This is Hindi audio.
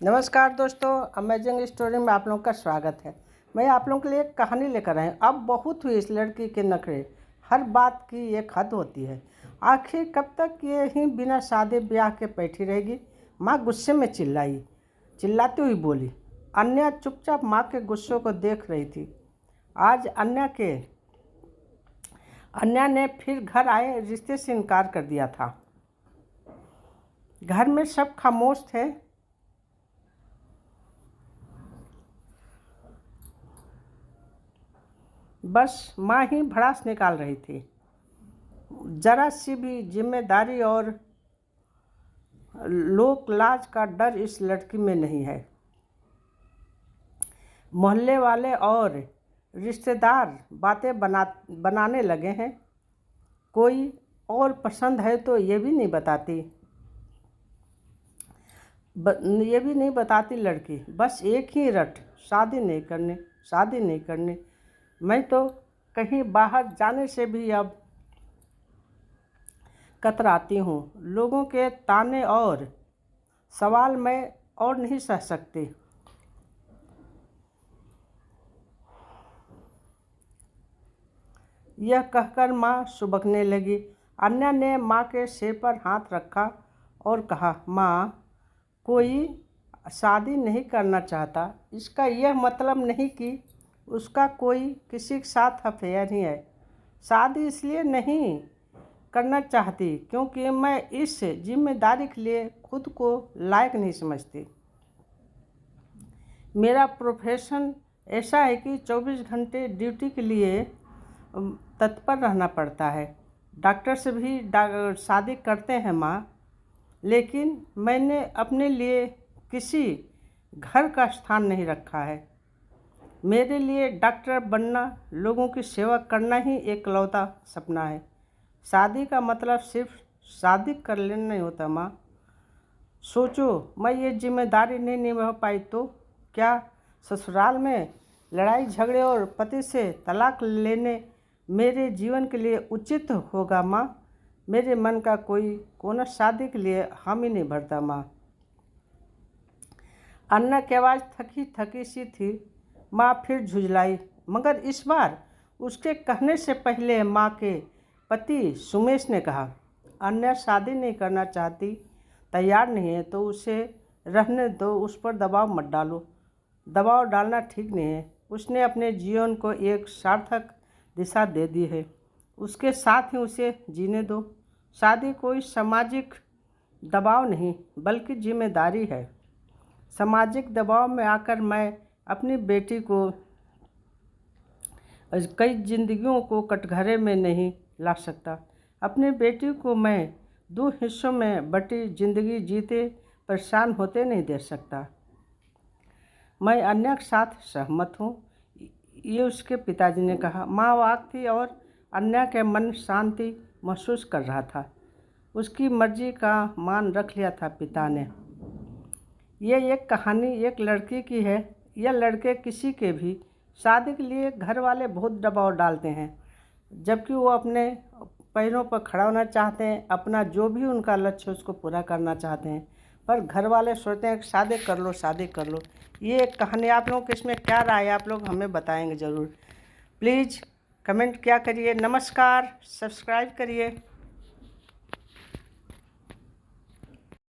नमस्कार दोस्तों, अमेजिंग स्टोरी में आप लोगों का स्वागत है। मैं आप लोगों के लिए एक कहानी लेकर आए। अब बहुत हुई इस लड़की के नखरे, हर बात की एक हद होती है। आखिर कब तक ये ही बिना शादी ब्याह के बैठी रहेगी? माँ गुस्से में चिल्लाती हुई बोली। अन्या चुपचाप माँ के गुस्से को देख रही थी। आज अन्या ने फिर घर आए रिश्ते से इनकार कर दिया था। घर में सब खामोश थे। बस माँ ही भड़ास निकाल रही थी। जरा सी भी जिम्मेदारी और लोक लाज का डर इस लड़की में नहीं है। मोहल्ले वाले और रिश्तेदार बातें बनाने लगे हैं। कोई और पसंद है तो ये भी नहीं बताती लड़की। बस एक ही रट, शादी नहीं करनी। मैं तो कहीं बाहर जाने से भी अब कतराती हूँ। लोगों के ताने और सवाल मैं और नहीं सह सकती। यह कहकर माँ सुबकने लगी। अन्या ने माँ के सिर पर हाथ रखा और कहा, माँ, कोई शादी नहीं करना चाहता, इसका यह मतलब नहीं कि उसका कोई किसी के साथ अफेयर ही है। शादी इसलिए नहीं करना चाहती क्योंकि मैं इस जिम्मेदारी के लिए खुद को लायक नहीं समझती। मेरा प्रोफेशन ऐसा है कि 24 घंटे ड्यूटी के लिए तत्पर रहना पड़ता है। डॉक्टर से भी शादी करते हैं माँ, लेकिन मैंने अपने लिए किसी घर का स्थान नहीं रखा है। मेरे लिए डॉक्टर बनना, लोगों की सेवा करना ही एकलौता सपना है। शादी का मतलब सिर्फ शादी कर लेना नहीं होता माँ। सोचो, मैं ये जिम्मेदारी नहीं निभा पाई तो क्या ससुराल में लड़ाई झगड़े और पति से तलाक लेने मेरे जीवन के लिए उचित होगा माँ? मेरे मन का कोई कोना शादी के लिए हामी नहीं भरता माँ। अन्ना की आवाज़ थकी सी थी। माँ फिर झुंझलाई, मगर इस बार उसके कहने से पहले माँ के पति सुमेश ने कहा, अन्या शादी नहीं करना चाहती, तैयार नहीं है तो उसे रहने दो, उस पर दबाव मत डालो। दबाव डालना ठीक नहीं है। उसने अपने जीवन को एक सार्थक दिशा दे दी है, उसके साथ ही उसे जीने दो। शादी कोई सामाजिक दबाव नहीं बल्कि जिम्मेदारी है। सामाजिक दबाव में आकर मैं अपनी बेटी को कई जिंदगियों को कटघरे में नहीं ला सकता। अपनी बेटी को मैं 2 हिस्सों में बटी जिंदगी जीते परेशान होते नहीं दे सकता। मैं अन्या के साथ सहमत हूँ, ये उसके पिताजी ने कहा। माँ वाक थी और अन्या के मन शांति महसूस कर रहा था। उसकी मर्जी का मान रख लिया था पिता ने। ये एक कहानी एक लड़की की है। यह लड़के किसी के भी शादी के लिए घर वाले बहुत दबाव डालते हैं, जबकि वो अपने पैरों पर खड़ा होना चाहते हैं, अपना जो भी उनका लक्ष्य उसको पूरा करना चाहते हैं, पर घर वाले सोचते हैं कि शादी कर लो। ये एक कहानी। आप लोगों को इसमें क्या राय है, आप लोग हमें बताएंगे ज़रूर। प्लीज़ कमेंट क्या करिए। नमस्कार, सब्सक्राइब करिए।